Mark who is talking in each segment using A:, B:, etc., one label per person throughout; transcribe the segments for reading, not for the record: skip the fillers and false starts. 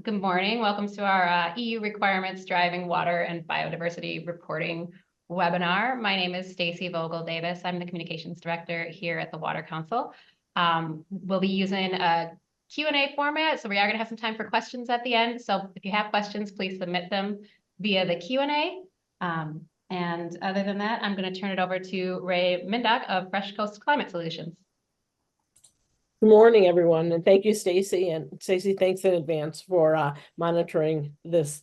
A: Good morning. Welcome to our EU requirements driving water and biodiversity reporting webinar. My name is Stacy Vogel Davis. I'm the communications director here at the Water Council. We'll be using a Q&A format, so we are going to have some time for questions at the end. So if you have questions, please submit them via the Q&A. And other than that, I'm going to turn it over to Ray Mindock of Fresh Coast Climate Solutions.
B: Good morning, everyone, and thank you, Stacy. And Stacy, thanks in advance for monitoring this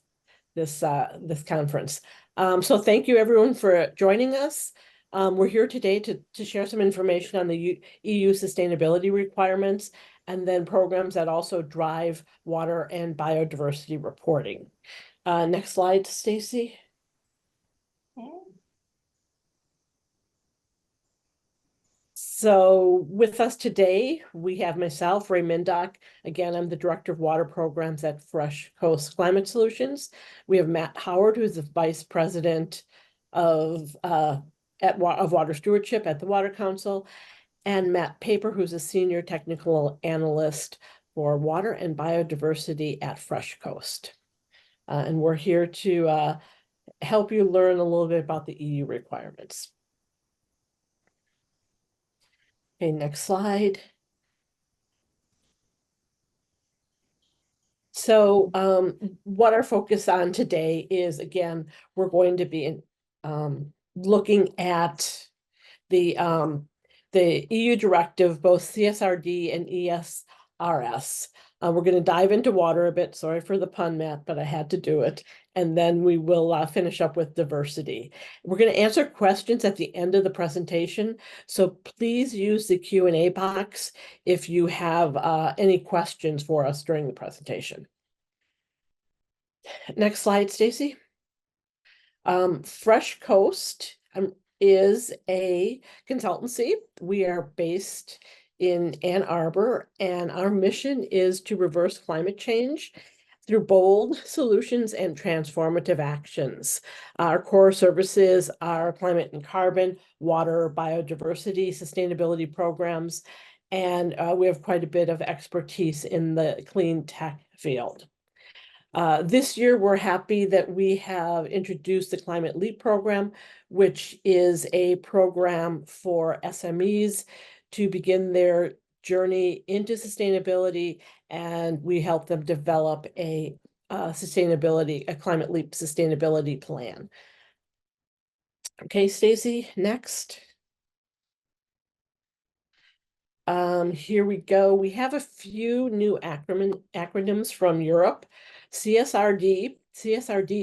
B: conference. So thank you, everyone, for joining us. We're here today to share some information on the EU sustainability requirements and then programs that also drive water and biodiversity reporting. Next slide, Stacy. So with us today, we have myself, Ray Mindock. Again, I'm the Director of Water Programs at Fresh Coast Climate Solutions. We have Matt Howard, who's the Vice President of Water Stewardship at the Water Council, and Matt Paper, who's a Senior Technical Analyst for Water and Biodiversity at Fresh Coast. And we're here to help you learn a little bit about the EU requirements. Okay, next slide. So what our focus on today is, again, we're going to be looking at the EU directive, both CSRD and ESRS. We're going to dive into water a bit. Sorry for the pun, Matt, but I had to do it. And then we will finish up with diversity. We're going to answer questions at the end of the presentation. So please use the Q&A box if you have any questions for us during the presentation. Next slide, Stacy. Fresh Coast is a consultancy. We are based in Ann Arbor, and our mission is to reverse climate change through bold solutions and transformative actions. Our core services are climate and carbon, water, biodiversity, sustainability programs, and we have quite a bit of expertise in the clean tech field. This year, we're happy that we have introduced the Climate Leap program, which is a program for SMEs to begin their journey into sustainability, and we help them develop a Climate Leap sustainability plan. Okay, Stacy, next. Here we go. We have a few new acronyms from Europe. CSRD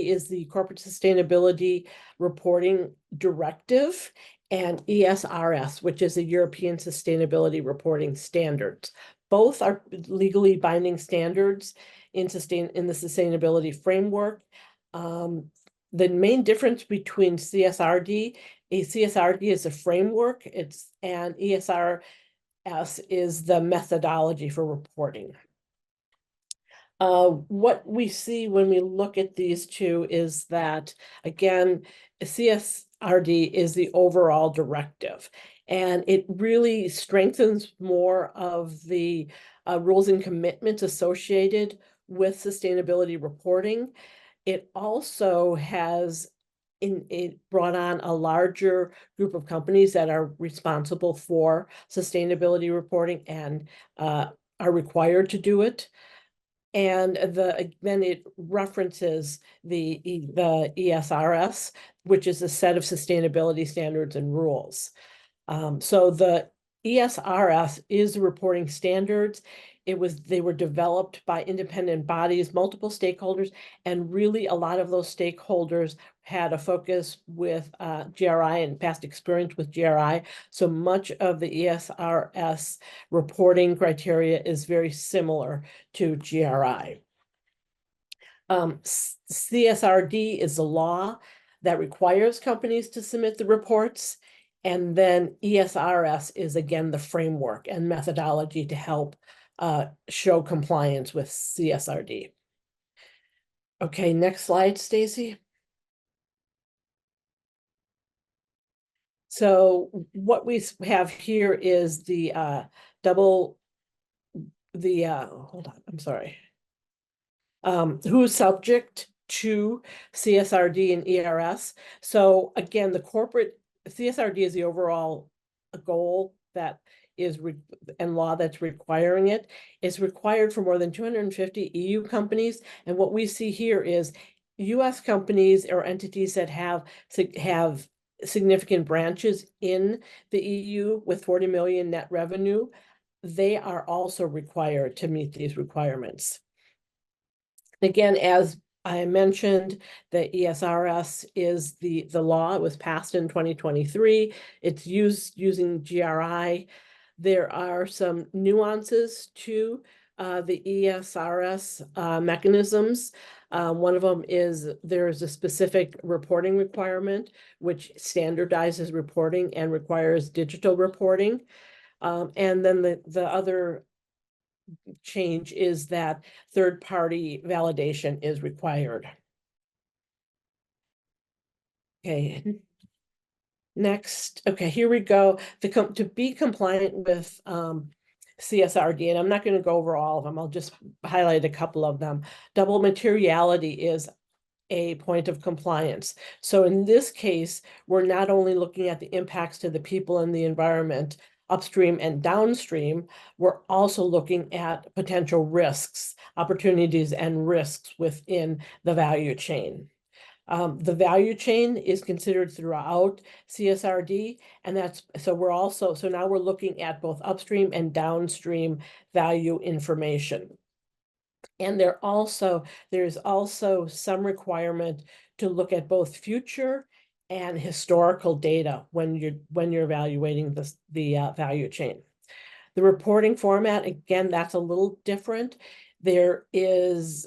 B: is the Corporate Sustainability Reporting Directive, and ESRS, which is the European Sustainability Reporting Standards. Both are legally binding standards in the sustainability framework. The main difference between CSRD is a framework, and ESRS is the methodology for reporting. What we see when we look at these two is that, again, CSRD is the overall directive, and it really strengthens more of the rules and commitments associated with sustainability reporting. It also has it brought on a larger group of companies that are responsible for sustainability reporting and are required to do it. And then it references the ESRS, which is a set of sustainability standards and rules. So the ESRS is the reporting standards. They were developed by independent bodies, multiple stakeholders, and really a lot of those stakeholders had a focus with GRI and past experience with GRI. So much of the ESRS reporting criteria is very similar to GRI. CSRD is the law that requires companies to submit the reports. And then ESRS is, again, the framework and methodology to help show compliance with CSRD. Okay, next slide, Stacy. So what we have here is hold on, I'm sorry. who's subject to CSRD and ERS. So again, the corporate CSRD is the overall goal that is and law that's requiring it. Is required for more than 250 EU companies. And what we see here is US companies or entities that have significant branches in the EU with 40 million net revenue, they are also required to meet these requirements. Again, as I mentioned, the ESRS is the law. It was passed in 2023. It's using GRI. There are some nuances to the ESRS mechanisms. One of them is there's a specific reporting requirement which standardizes reporting and requires digital reporting. And then the other change is that third-party validation is required. Okay. Next, okay, here we go. To be compliant with CSRD, and I'm not going to go over all of them. I'll just highlight a couple of them. Double materiality is a point of compliance. So in this case, we're not only looking at the impacts to the people and the environment upstream and downstream, we're also looking at potential risks, opportunities and risks within the value chain. The value chain is considered throughout CSRD, and so now we're looking at both upstream and downstream value information. And there's also some requirement to look at both future and historical data when you're evaluating the value chain. The reporting format, again, that's a little different. There's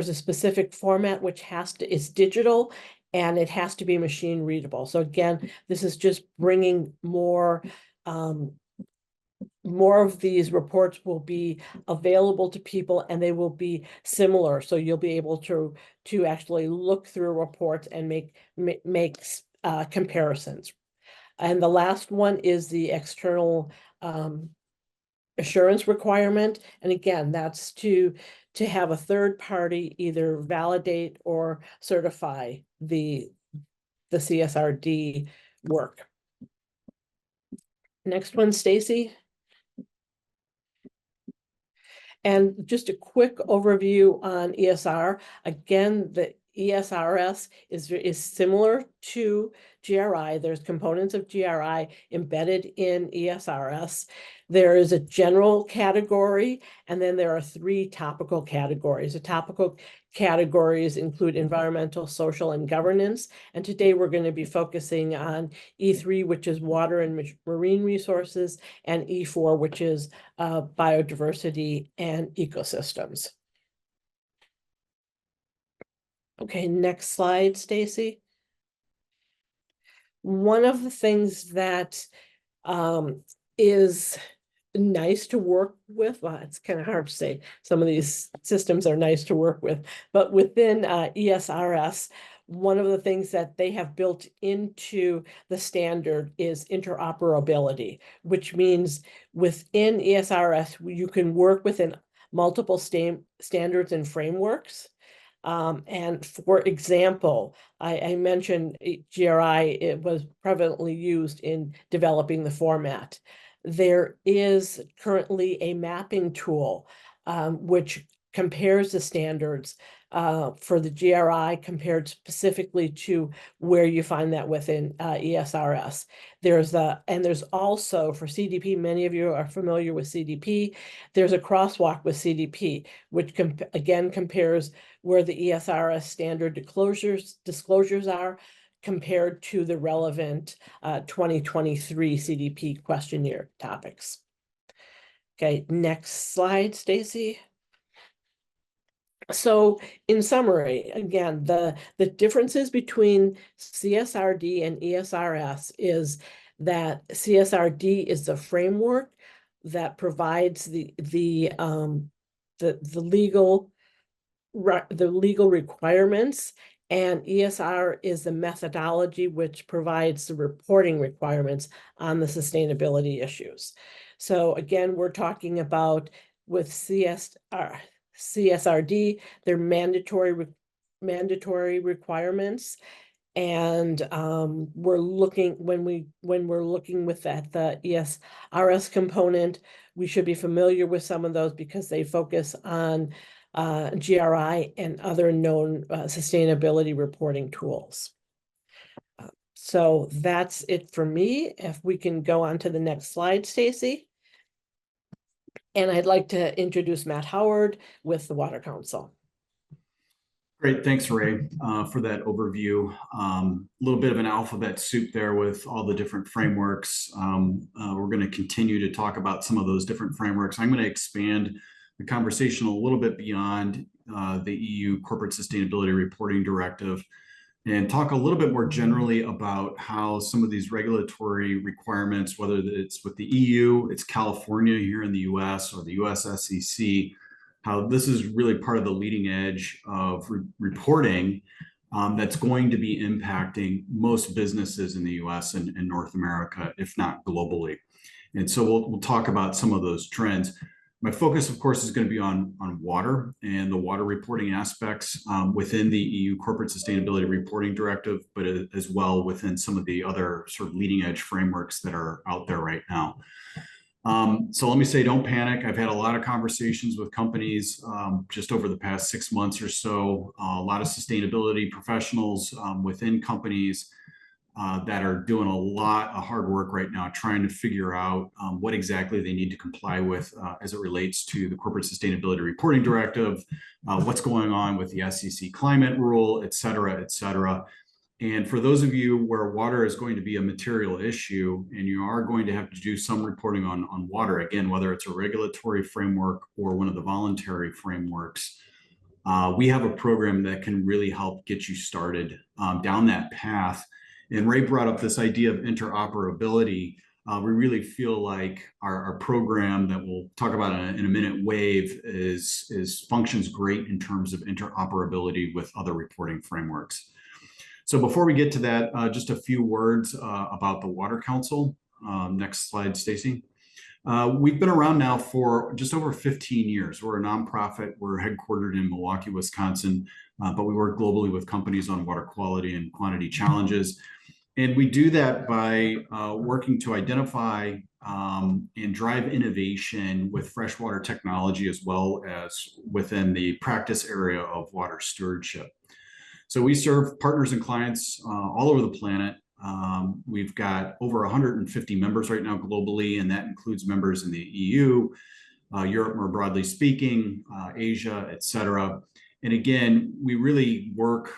B: a specific format which is digital and it has to be machine readable. So again, this is just bringing more of these reports will be available to people and they will be similar. So you'll be able to actually look through reports and make comparisons. And the last one is the external assurance requirement. And again, that's to have a third party either validate or certify the CSRD work. Next one, Stacy. And just a quick overview on ESR. Again, the ESRS is similar to GRI. There's components of GRI embedded in ESRS. There is a general category, and then there are 3 topical categories. The topical categories include environmental, social, and governance. And today we're going to be focusing on E3, which is water and marine resources, and E4, which is biodiversity and ecosystems. Okay, next slide, Stacy. One of the things that is nice to work with, well, it's kind of hard to say some of these systems are nice to work with, but within ESRS, one of the things that they have built into the standard is interoperability, which means within ESRS, you can work within multiple standards and frameworks. And for example, I mentioned GRI, it was prevalently used in developing the format. There is currently a mapping tool which compares the standards for the GRI compared specifically to where you find that within ESRS. There's also for CDP, many of you are familiar with CDP, there's a crosswalk with CDP, which again compares where the ESRS standard disclosures are compared to the relevant 2023 CDP questionnaire topics. Okay, next slide, Stacy. So in summary, again, the differences between CSRD and ESRS is that CSRD is the framework that provides the legal requirements, and ESR is the methodology which provides the reporting requirements on the sustainability issues. So again, we're talking about with CSR, CSRD, they're mandatory requirements. And we're looking, when we're looking with the ESRS component, we should be familiar with some of those because they focus on GRI and other known sustainability reporting tools. So that's it for me. If we can go on to the next slide, Stacy. And I'd like to introduce Matt Howard with the Water Council.
C: Great, thanks, Ray, for that overview. A little bit of an alphabet soup there with all the different frameworks. We're going to continue to talk about some of those different frameworks. I'm going to expand the conversation a little bit beyond the EU Corporate Sustainability Reporting Directive and talk a little bit more generally about how some of these regulatory requirements, whether it's with the EU, it's California here in the US, or the US SEC, how this is really part of the leading edge of reporting that's going to be impacting most businesses in the US and North America, if not globally. And so we'll talk about some of those trends. My focus, of course, is going to be on water and the water reporting aspects within the EU Corporate Sustainability Reporting Directive, but as well within some of the other sort of leading edge frameworks that are out there right now. So let me say, don't panic. I've had a lot of conversations with companies just over the past 6 months or so, a lot of sustainability professionals within companies that are doing a lot of hard work right now, trying to figure out what exactly they need to comply with as it relates to the Corporate Sustainability Reporting Directive, what's going on with the SEC climate rule, et cetera, et cetera. And for those of you where water is going to be a material issue and you are going to have to do some reporting on water, again, whether it's a regulatory framework or one of the voluntary frameworks, we have a program that can really help get you started down that path. And Ray brought up this idea of interoperability. We really feel like our program that we'll talk about in a minute, WAVE, functions great in terms of interoperability with other reporting frameworks. So before we get to that, just a few words about the Water Council. Next slide, Stacy. We've been around now for just over 15 years. We're a nonprofit. We're headquartered in Milwaukee, Wisconsin, but we work globally with companies on water quality and quantity challenges. And we do that by working to identify and drive innovation with freshwater technology, as well as within the practice area of water stewardship. So we serve partners and clients all over the planet. We've got over 150 members right now globally, and that includes members in the EU, Europe more broadly speaking, Asia, et cetera. And again, we really work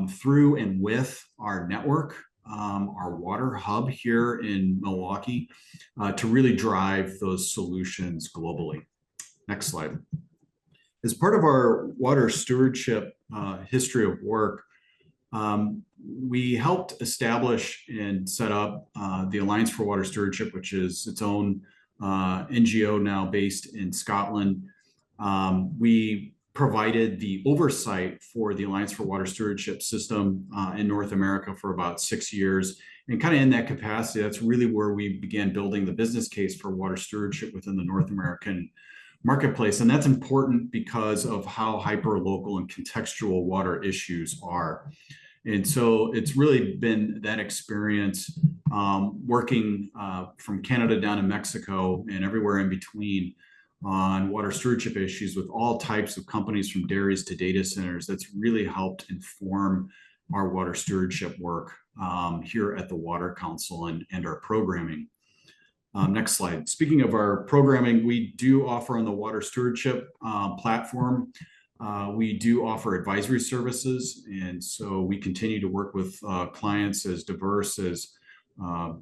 C: through and with our network, our water hub here in Milwaukee, to really drive those solutions globally. Next slide. As part of our water stewardship history of work, we helped establish and set up the Alliance for Water Stewardship, which is its own NGO now based in Scotland. We provided the oversight for the Alliance for Water Stewardship system in North America for about 6 years. And kind of in that capacity, that's really where we began building the business case for water stewardship within the North American marketplace. And that's important because of how hyper-local and contextual water issues are. And so it's really been that experience working from Canada down to Mexico and everywhere in between on water stewardship issues with all types of companies, from dairies to data centers, that's really helped inform our water stewardship work here at the Water Council and our programming. Next slide. Speaking of our programming, we do offer on the water stewardship platform, we do offer advisory services. And so we continue to work with clients as diverse as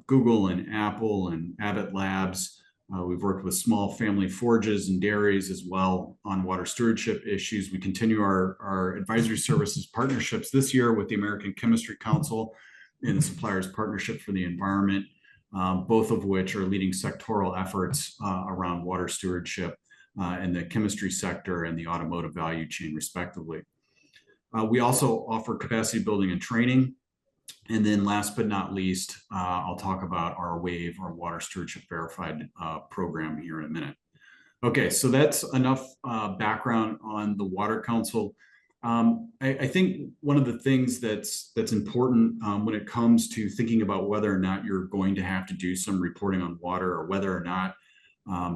C: Google and Apple and Abbott Labs. We've worked with small family forages and dairies as well on water stewardship issues. We continue our advisory services partnerships this year with the American Chemistry Council and the Suppliers Partnership for the Environment, both of which are leading sectoral efforts around water stewardship in the chemistry sector and the automotive value chain, respectively. We also offer capacity building and training. And then last but not least, I'll talk about our WAVE, our Water Stewardship Verified program here in a minute. Okay, so that's enough background on the Water Council. I think one of the things that's important when it comes to thinking about whether or not you're going to have to do some reporting on water, or whether or not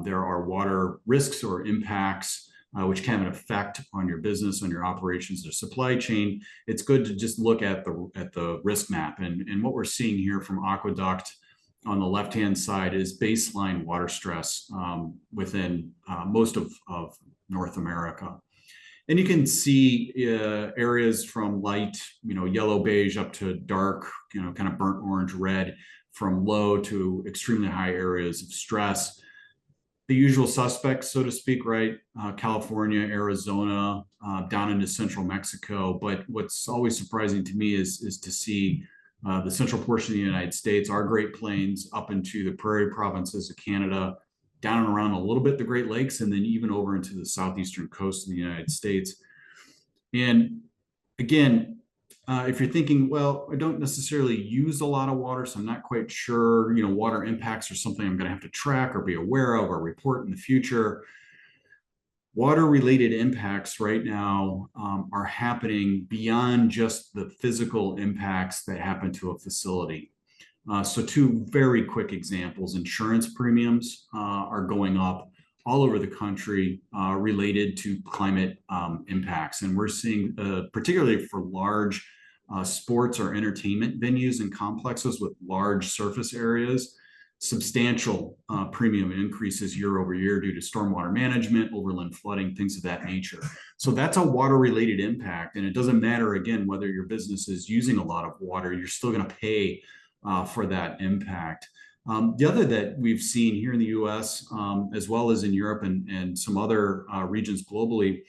C: there are water risks or impacts which can have an effect on your business, on your operations, or supply chain. It's good to just look at the risk map, and what we're seeing here from Aqueduct on the left-hand side is baseline water stress within most of North America. And you can see areas from light, yellow beige up to dark, kind of burnt orange red, from low to extremely high areas of stress. The usual suspects, so to speak, right? California, Arizona, down into central Mexico. But what's always surprising to me is to see the central portion of the United States, our Great Plains, up into the prairie provinces of Canada, down and around a little bit the Great Lakes, and then even over into the southeastern coast of the United States. And again, if you're thinking, well, I don't necessarily use a lot of water, so I'm not quite sure, water impacts are something I'm going to have to track or be aware of or report in the future. Water-related impacts right now are happening beyond just the physical impacts that happen to a facility. So two very quick examples: insurance premiums are going up all over the country related to climate impacts. And we're seeing, particularly for large sports or entertainment venues and complexes with large surface areas, substantial premium increases year over year due to stormwater management, overland flooding, things of that nature. So that's a water-related impact. And it doesn't matter, again, whether your business is using a lot of water, you're still going to pay for that impact. The other that we've seen here in the US, as well as in Europe and some other regions globally,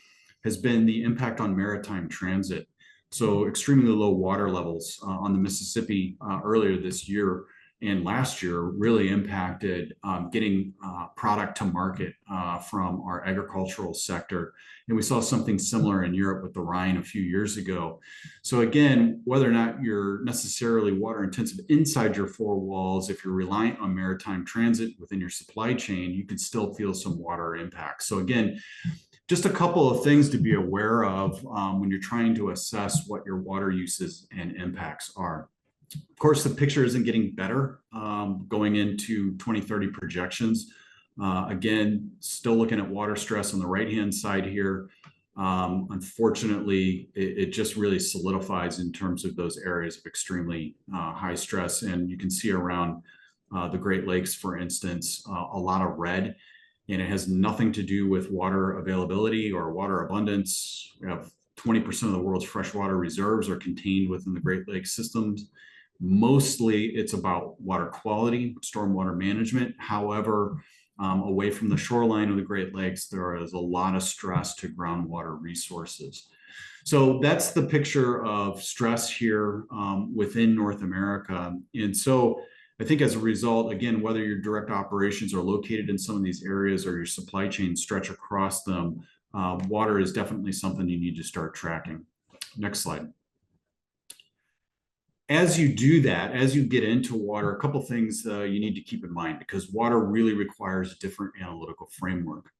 C: has been the impact on maritime transit. So extremely low water levels on the Mississippi earlier this year and last year really impacted getting product to market from our agricultural sector. And we saw something similar in Europe with the Rhine a few years ago. So again, whether or not you're necessarily water intensive inside your four walls, if you're reliant on maritime transit within your supply chain, you can still feel some water impacts. So again, just a couple of things to be aware of when you're trying to assess what your water uses and impacts are. Of course, the picture isn't getting better going into 2030 projections. Again, still looking at water stress on the right-hand side here. Unfortunately, it just really solidifies in terms of those areas of extremely high stress. And you can see around the Great Lakes, for instance, a lot of red. And it has nothing to do with water availability or water abundance. We have 20% of the world's freshwater reserves are contained within the Great Lakes systems. Mostly it's about water quality, stormwater management. However, away from the shoreline of the Great Lakes, there is a lot of stress to groundwater resources. So that's the picture of stress here within North America. And so I think as a result, again, whether your direct operations are located in some of these areas or your supply chains stretch across them, water is definitely something you need to start tracking. Next slide. As you do that, as you get into water, a couple things you need to keep in mind, because water really requires a different analytical framework.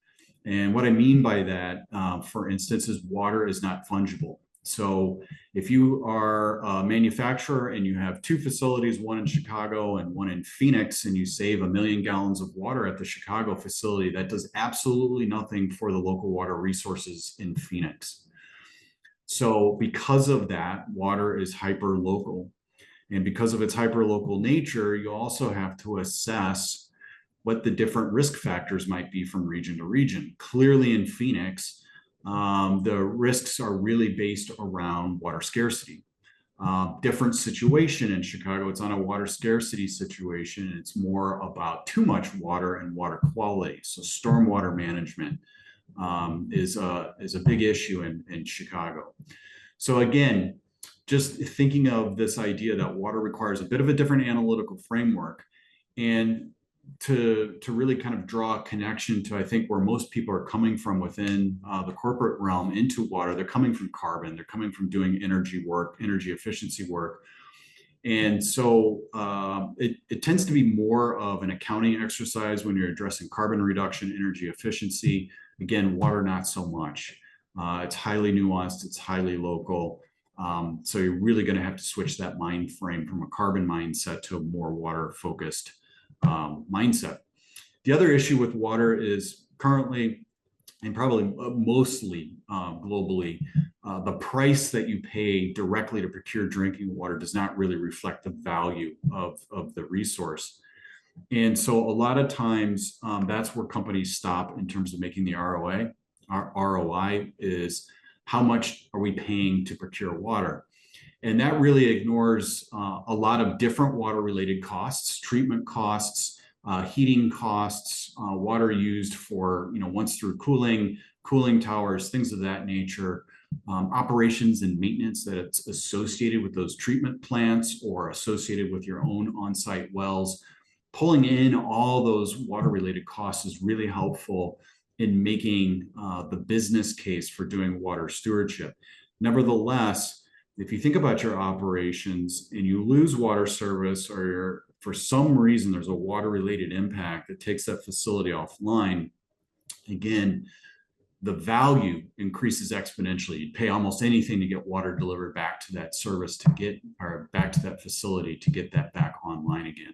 C: And what I mean by that, for instance, is water is not fungible. So if you are a manufacturer and you have two facilities, one in Chicago and one in Phoenix, and you save 1 million gallons of water at the Chicago facility, that does absolutely nothing for the local water resources in Phoenix. So because of that, water is hyper-local. And because of its hyper-local nature, you also have to assess what the different risk factors might be from region to region. Clearly in Phoenix, the risks are really based around water scarcity. Different situation in Chicago, it's not a water scarcity situation. It's more about too much water and water quality. So stormwater management is a big issue in Chicago. So again, just thinking of this idea that water requires a bit of a different analytical framework, and to really kind of draw a connection to, I think, where most people are coming from within the corporate realm into water. They're coming from carbon, they're coming from doing energy work, energy efficiency work. And so it tends to be more of an accounting exercise when you're addressing carbon reduction, energy efficiency. Again, water, not so much. It's highly nuanced, it's highly local. So you're really going to have to switch that mind frame from a carbon mindset to a more water focused mindset. The other issue with water is currently, and probably mostly globally, the price that you pay directly to procure drinking water does not really reflect the value of the resource. And so a lot of times that's where companies stop in terms of making the ROI. Our ROI is how much are we paying to procure water? And that really ignores a lot of different water related costs, treatment costs, heating costs, water used for, once through cooling towers, things of that nature, operations and maintenance that it's associated with those treatment plants or associated with your own on-site wells. Pulling in all those water related costs is really helpful in making the business case for doing water stewardship. Nevertheless, if you think about your operations and you lose water service, or for some reason there's a water related impact that takes that facility offline, again, the value increases exponentially. You'd pay almost anything to get water delivered back to that service or back to that facility to get that back online again.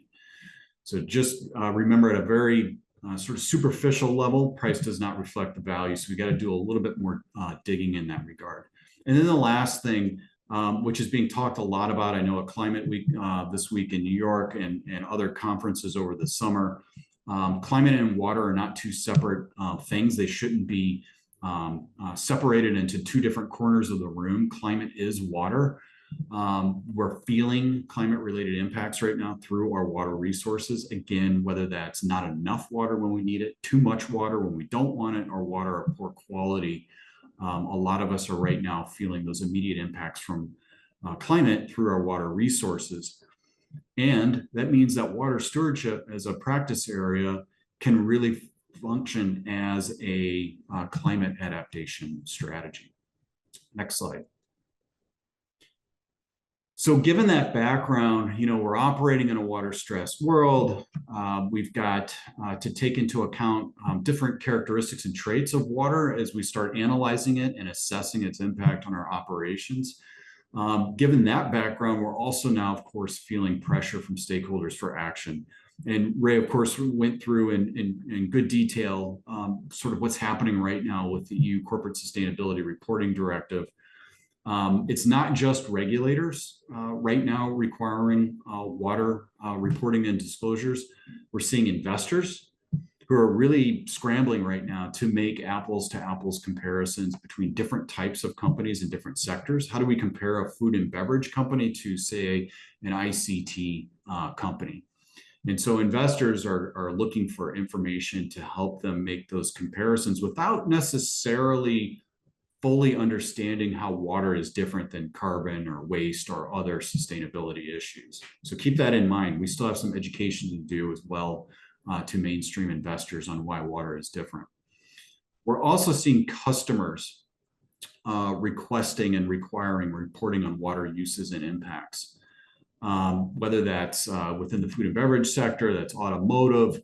C: So just remember, at a very sort of superficial level, price does not reflect the value. So we got to do a little bit more digging in that regard. And then the last thing, which is being talked a lot about, I know at Climate Week this week in New York and other conferences over the summer, climate and water are not two separate things. They shouldn't be separated into two different corners of the room. Climate is water. We're feeling climate related impacts right now through our water resources. Again, whether that's not enough water when we need it, too much water when we don't want it, or water of poor quality. A lot of us are right now feeling those immediate impacts from climate through our water resources. And that means that water stewardship as a practice area can really function as a climate adaptation strategy. Next slide. So given that background, we're operating in a water stressed world. We've got to take into account different characteristics and traits of water as we start analyzing it and assessing its impact on our operations. Given that background, we're also now, of course, feeling pressure from stakeholders for action. And Ray, of course, went through in good detail sort of what's happening right now with the EU Corporate Sustainability Reporting Directive. It's not just regulators right now requiring water reporting and disclosures. We're seeing investors who are really scrambling right now to make apples to apples comparisons between different types of companies in different sectors. How do we compare a food and beverage company to, say, an ICT company? And so investors are looking for information to help them make those comparisons without necessarily fully understanding how water is different than carbon or waste or other sustainability issues. So keep that in mind. We still have some education to do as well to mainstream investors on why water is different. We're also seeing customers requesting and requiring reporting on water uses and impacts, whether that's within the food and beverage sector, that's automotive,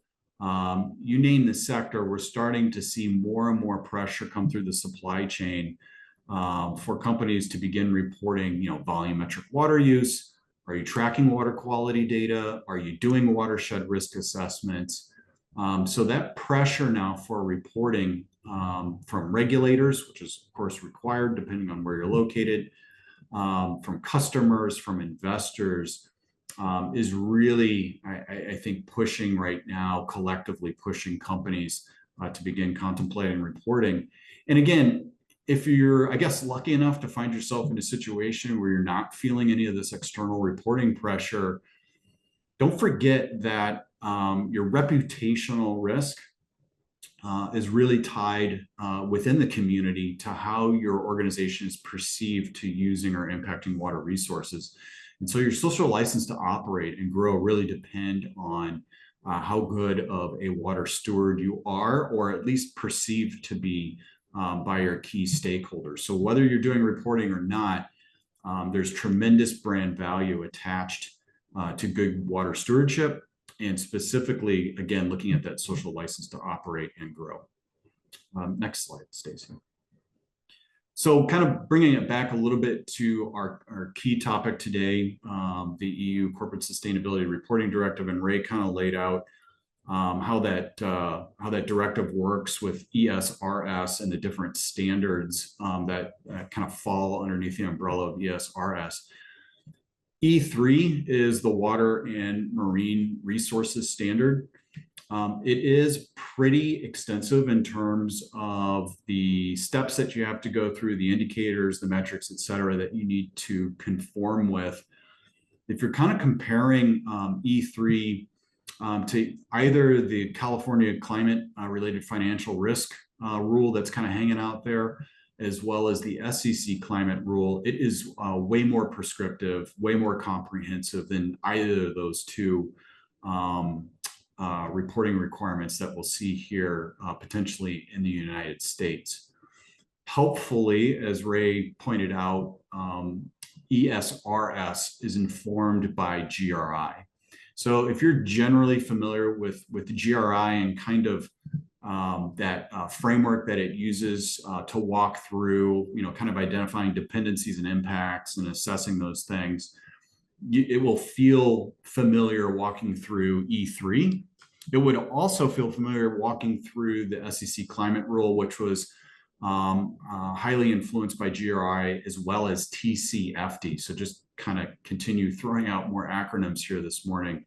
C: you name the sector. We're starting to see more and more pressure come through the supply chain for companies to begin reporting, volumetric water use. Are you tracking water quality data? Are you doing watershed risk assessments? So that pressure now for reporting from regulators, which is of course required depending on where you're located, from customers, from investors, is really, I think, pushing right now, collectively pushing companies to begin contemplating reporting. And again, if you're, I guess, lucky enough to find yourself in a situation where you're not feeling any of this external reporting pressure, don't forget that your reputational risk is really tied within the community to how your organization is perceived to using or impacting water resources. And so your social license to operate and grow really depend on how good of a water steward you are, or at least perceived to be by your key stakeholders. So whether you're doing reporting or not, There's tremendous brand value attached to good water stewardship, and specifically, again, looking at that social license to operate and grow. Next slide, Stacy. So kind of bringing it back a little bit to our key topic today, the EU Corporate Sustainability Reporting Directive, and Ray kind of laid out how that directive works with ESRS and the different standards that kind of fall underneath the umbrella of ESRS. E3 is the Water and Marine Resources Standard. It is pretty extensive in terms of the steps that you have to go through, the indicators, the metrics, et cetera, that you need to conform with. If you're kind of comparing E3 to either the California climate related financial risk rule that's kind of hanging out there, as well as the SEC climate rule, it is way more prescriptive, way more comprehensive than either of those two reporting requirements that we'll see here potentially in the United States. Helpfully, as Ray pointed out, ESRS is informed by GRI. So if you're generally familiar with GRI and kind of that framework that it uses to walk through, kind of identifying dependencies and impacts and assessing those things, it will feel familiar walking through E3. It would also feel familiar walking through the SEC climate rule, which was highly influenced by GRI, as well as TCFD. So just kind of continue throwing out more acronyms here this morning.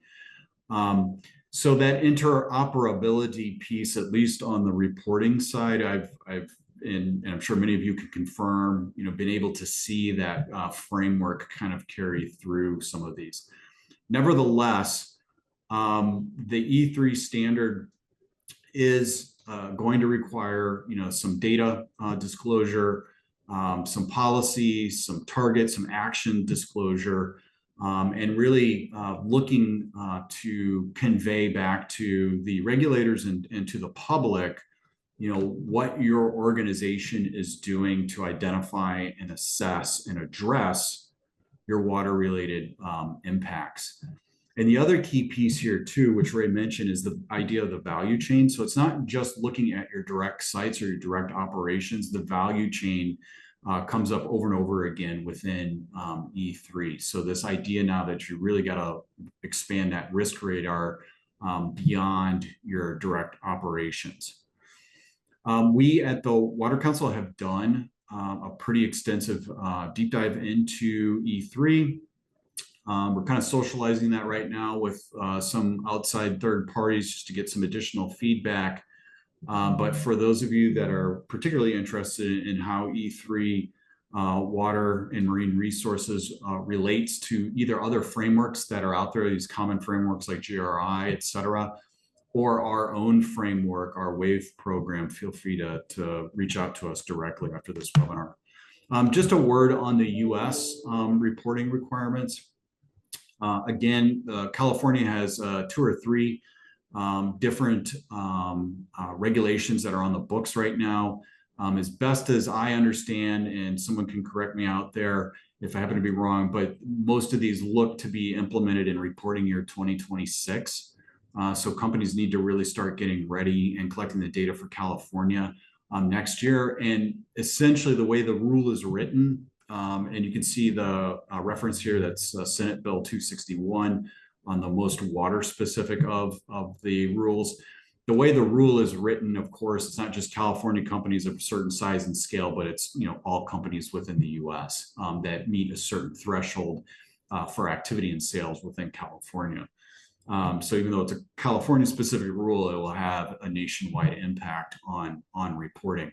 C: So that interoperability piece, at least on the reporting side, and I'm sure many of you can confirm, been able to see that framework kind of carry through some of these. Nevertheless, the E3 standard is going to require, some data disclosure, some policies, some targets, some action disclosure, and really looking to convey back to the regulators and to the public, what your organization is doing to identify and assess and address your water-related impacts. And the other key piece here too, which Ray mentioned, is the idea of the value chain. So it's not just looking at your direct sites or your direct operations. The value chain comes up over and over again within E3. So this idea now that you really got to expand that risk radar beyond your direct operations. We at the Water Council have done a pretty extensive deep dive into E3. We're kind of socializing that right now with some outside third parties just to get some additional feedback. But for those of you that are particularly interested in how E3 water and marine resources relates to either other frameworks that are out there, these common frameworks like GRI, et cetera, or our own framework, our WAVE program, feel free to reach out to us directly after this webinar. Just a word on the US reporting requirements. Again, California has 2 or 3 different regulations that are on the books right now. As best as I understand, and someone can correct me out there if I happen to be wrong, but most of these look to be implemented in reporting year 2026. So companies need to really start getting ready and collecting the data for California next year. And essentially the way the rule is written, and you can see the reference here, that's Senate Bill 261 on the most water specific of the rules. The way the rule is written, of course, it's not just California companies of a certain size and scale, but it's all companies within the US that meet a certain threshold for activity and sales within California. So even though it's a California specific rule, it will have a nationwide impact on reporting.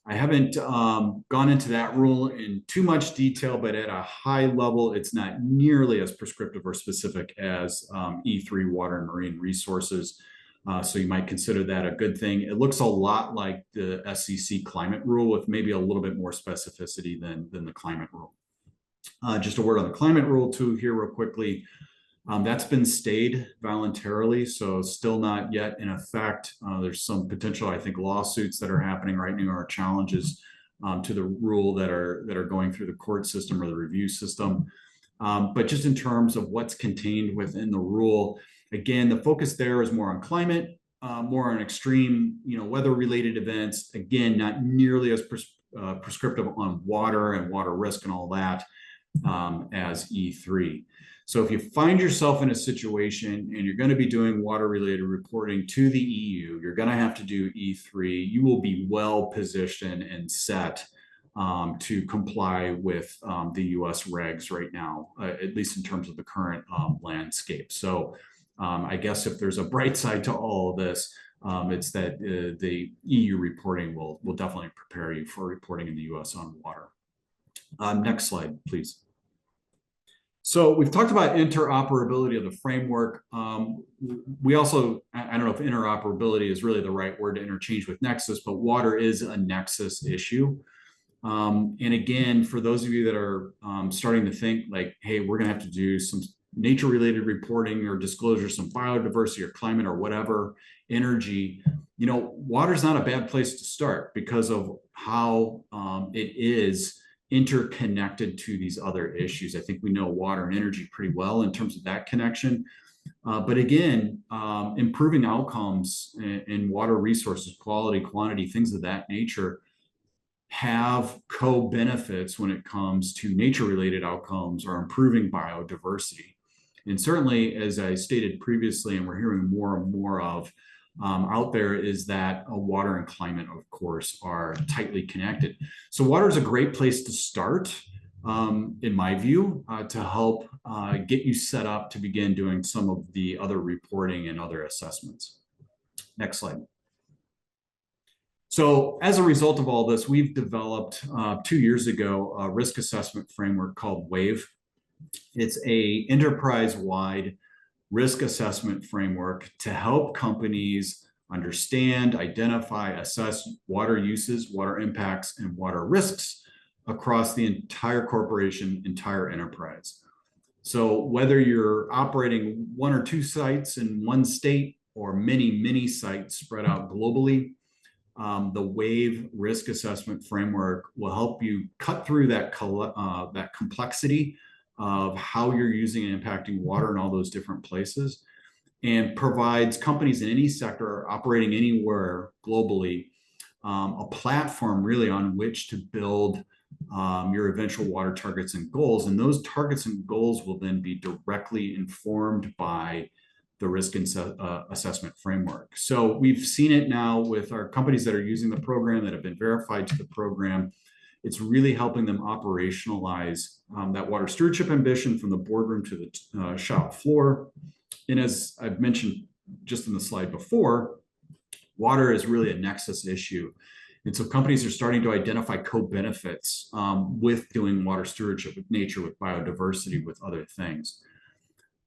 C: I haven't gone into that rule in too much detail, but at a high level, it's not nearly as prescriptive or specific as E3 water and marine resources. So you might consider that a good thing. It looks a lot like the SEC climate rule with maybe a little bit more specificity than the climate rule. Just a word on the climate rule too here real quickly. That's been stayed voluntarily, so still not yet in effect. There's some potential, I think, lawsuits that are happening right now, or challenges to the rule that are going through the court system or the review system. But just in terms of what's contained within the rule, again, the focus there is more on climate, more on extreme, weather-related events. Again, not nearly as prescriptive on water and water risk and all that as E3. So if you find yourself in a situation and you're going to be doing water-related reporting to the EU, you're going to have to do E3. You will be well positioned and set to comply with the US regs right now, at least in terms of the current landscape. So I guess if there's a bright side to all of this, it's that the EU reporting will definitely prepare you for reporting in the US on water. Next slide, please. So we've talked about interoperability of the framework. We also, I don't know if interoperability is really the right word to interchange with Nexus, but water is a Nexus issue. And again, for those of you that are starting to think like, hey, we're going to have to do some nature-related reporting or disclosure, some biodiversity or climate or whatever, energy, water is not a bad place to start because of how it is interconnected to these other issues. I think we know water and energy pretty well in terms of that connection. But again, improving outcomes in water resources, quality, quantity, things of that nature have co-benefits when it comes to nature-related outcomes or improving biodiversity. And certainly, as I stated previously, and we're hearing more and more of out there, is that water and climate, of course, are tightly connected. So water is a great place to start, in my view, to help get you set up to begin doing some of the other reporting and other assessments. Next slide. So as a result of all this, we've developed 2 years ago a risk assessment framework called WAVE. It's an enterprise-wide risk assessment framework to help companies understand, identify, assess water uses, water impacts, and water risks across the entire corporation, entire enterprise. So whether you're operating 1 or 2 sites in one state or many sites spread out globally, the WAVE risk assessment framework will help you cut through that complexity of how you're using and impacting water in all those different places, and provides companies in any sector operating anywhere globally a platform really on which to build your eventual water targets and goals. And those targets and goals will then be directly informed by the risk assessment framework. So we've seen it now with our companies that are using the program, that have been verified to the program. It's really helping them operationalize that water stewardship ambition from the boardroom to the shop floor. And as I've mentioned just in the slide before, water is really a nexus issue. And so companies are starting to identify co-benefits with doing water stewardship, with nature, with biodiversity, with other things.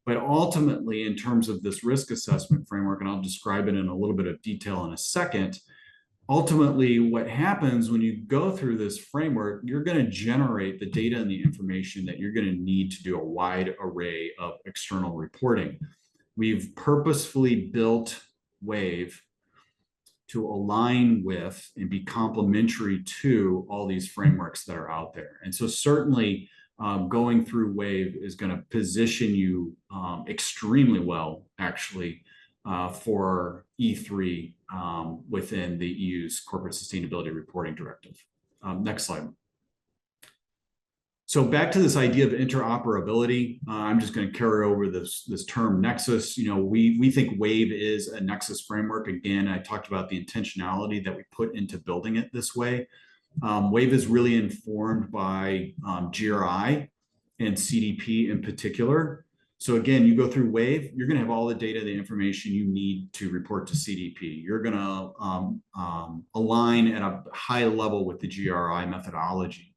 C: But ultimately, in terms of this risk assessment framework, and I'll describe it in a little bit of detail in a second, ultimately, what happens when you go through this framework, you're going to generate the data and the information that you're going to need to do a wide array of external reporting. We've purposefully built WAVE to align with and be complementary to all these frameworks that are out there. And so certainly going through WAVE is going to position you extremely well, actually, for E3 within the EU's Corporate Sustainability Reporting Directive. Next slide. So back to this idea of interoperability, I'm just going to carry over this term nexus. We think WAVE is a nexus framework. Again, I talked about the intentionality that we put into building it this way. WAVE is really informed by GRI and CDP in particular. So again, you go through WAVE, you're going to have all the data, the information you need to report to CDP. You're going to align at a high level with the GRI methodology.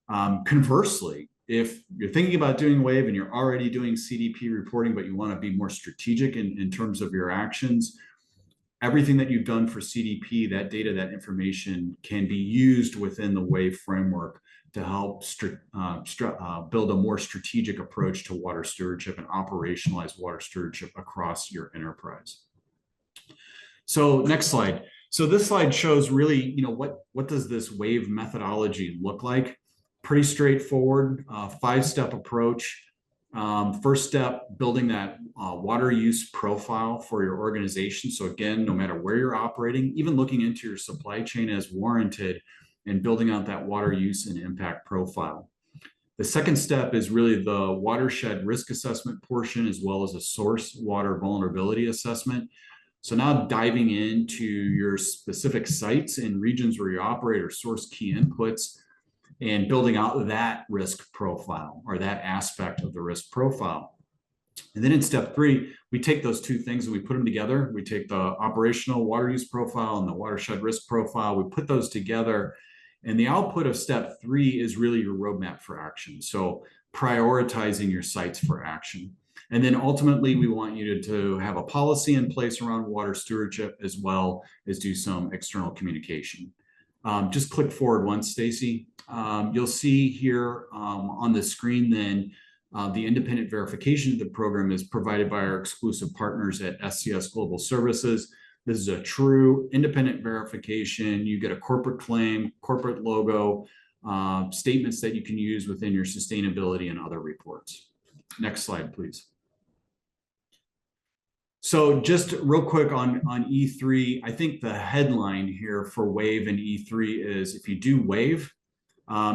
C: Conversely, if you're thinking about doing WAVE and you're already doing CDP reporting, but you want to be more strategic in terms of your actions, everything that you've done for CDP, that data, that information can be used within the WAVE framework to help build a more strategic approach to water stewardship and operationalize water stewardship across your enterprise. So next slide. So this slide shows really, what does this WAVE methodology look like? Pretty straightforward, 5-step approach. First step, building that water use profile for your organization. So again, no matter where you're operating, even looking into your supply chain as warranted and building out that water use and impact profile. The second step is really the watershed risk assessment portion, as well as a source water vulnerability assessment. So now diving into your specific sites and regions where you operate or source key inputs and building out that risk profile or that aspect of the risk profile. And then in step 3, we take those two things and we put them together. We take the operational water use profile and the watershed risk profile. We put those together. And the output of step 3 is really your roadmap for action. So prioritizing your sites for action. And then ultimately, we want you to have a policy in place around water stewardship, as well as do some external communication. Just click forward once, Stacy. You'll see here on the screen then the independent verification of the program is provided by our exclusive partners at SCS Global Services. This is a true independent verification. You get a corporate claim, corporate logo, statements that you can use within your sustainability and other reports. Next slide, please. So just real quick on E3, I think the headline here for WAVE and E3 is if you do WAVE,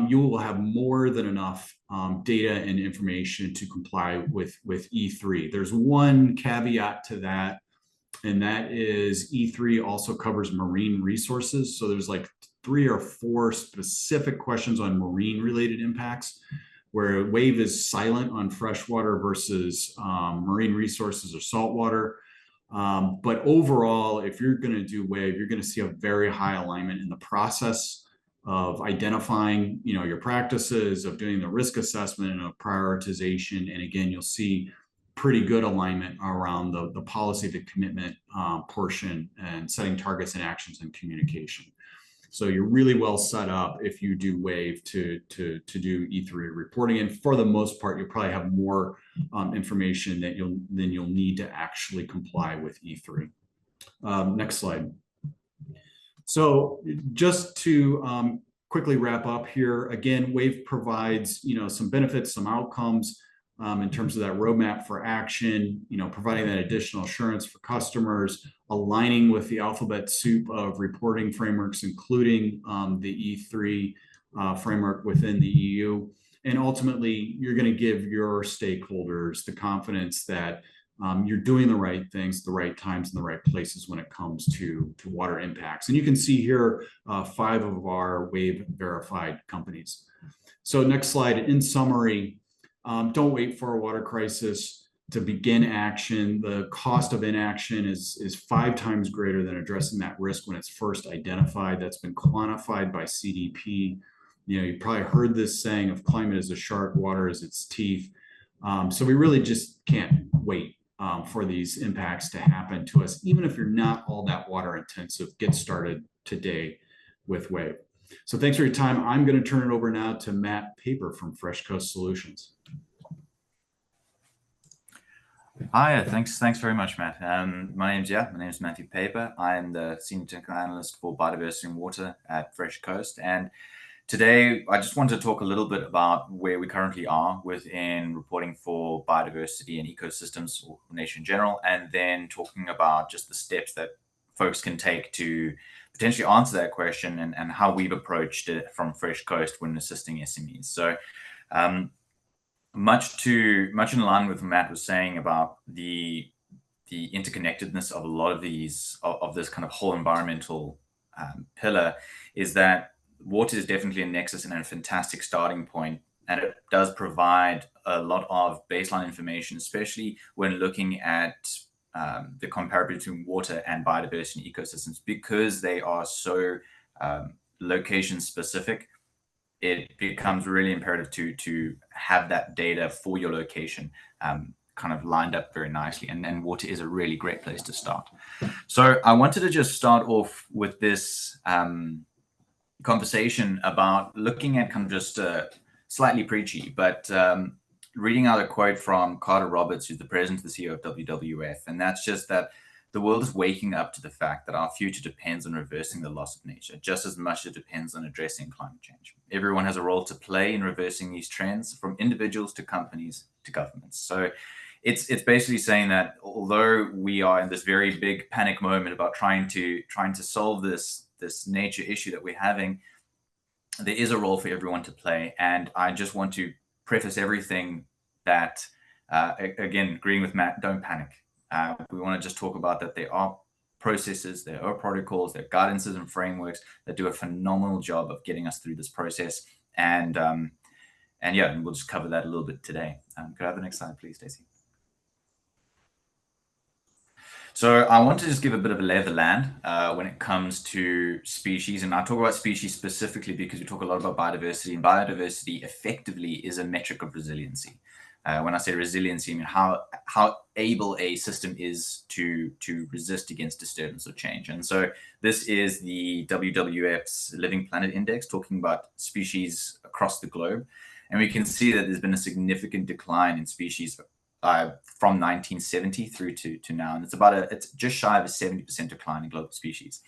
C: you will have more than enough data and information to comply with E3. There's one caveat to that, and that is E3 also covers marine resources. So there's like 3 or 4 specific questions on marine related impacts, where WAVE is silent on freshwater versus marine resources or saltwater. But overall, if you're going to do WAVE, you're going to see a very high alignment in the process of identifying, your practices, of doing the risk assessment and of prioritization. And again, you'll see pretty good alignment around the policy, the commitment portion, and setting targets and actions and communication. So you're really well set up if you do WAVE to do E3 reporting. And for the most part, you'll probably have more information that you'll need to actually comply with E3. Next slide. So just to quickly wrap up here, again, WAVE provides some benefits, some outcomes in terms of that roadmap for action, providing that additional assurance for customers, aligning with the alphabet soup of reporting frameworks, including the E3 framework within the EU. And ultimately, you're going to give your stakeholders the confidence that you're doing the right things, the right times, in the right places when it comes to water impacts. And you can see here 5 of our WAVE verified companies. So next slide. In summary, don't wait for a water crisis to begin action. The cost of inaction is 5 times greater than addressing that risk when it's first identified. That's been quantified by CDP. You probably heard this saying of climate is a shark, water is its teeth. So we really just can't wait for these impacts to happen to us. Even if you're not all that water intensive, get started today with WAVE. So thanks for your time. I'm going to turn it over now to Matt Paper from Fresh Coast Solutions.
D: Hi, thanks very much, Matt. My name is Matthew Paper. I'm the Senior Technical Analyst for Biodiversity and Water at Fresh Coast. And today, I just wanted to talk a little bit about where we currently are within reporting for biodiversity and ecosystems, or nation in general, and then talking about just the steps that folks can take to potentially answer that question and how we've approached it from Fresh Coast when assisting SMEs. So much in line with what Matt was saying about the interconnectedness of a lot of these, of this kind of whole environmental pillar, is that water is definitely a nexus and a fantastic starting point, and it does provide a lot of baseline information, especially when looking at the comparison between water and biodiversity and ecosystems, because they are so location specific. It becomes really imperative to have that data for your location kind of lined up very nicely, and water is a really great place to start. So I wanted to just start off with this conversation about looking at kind of just slightly preachy, but reading out a quote from Carter Roberts, who's the president of the CEO of WWF, and that's just that the world is waking up to the fact that our future depends on reversing the loss of nature, just as much as it depends on addressing climate change. Everyone has a role to play in reversing these trends, from individuals to companies to governments. So it's basically saying that although we are in this very big panic moment about trying to solve this nature issue that we're having, there is a role for everyone to play. And I just want to preface everything that, again, agreeing with Matt, don't panic. We want to just talk about that there are processes, there are protocols, there are guidances and frameworks that do a phenomenal job of getting us through this process. And yeah, and we'll just cover that a little bit today. Could I have the next slide, please, Stacey? So I want to just give a bit of a lay of the land when it comes to species. And I talk about species specifically because we talk a lot about biodiversity, and biodiversity effectively is a metric of resiliency. When I say resiliency, I mean how able a system is to resist against disturbance or change. And so this is the WWF's Living Planet Index, talking about species across the globe. And we can see that there's been a significant decline in species from 1970 through to now. And it's just shy of a 70% decline in global species,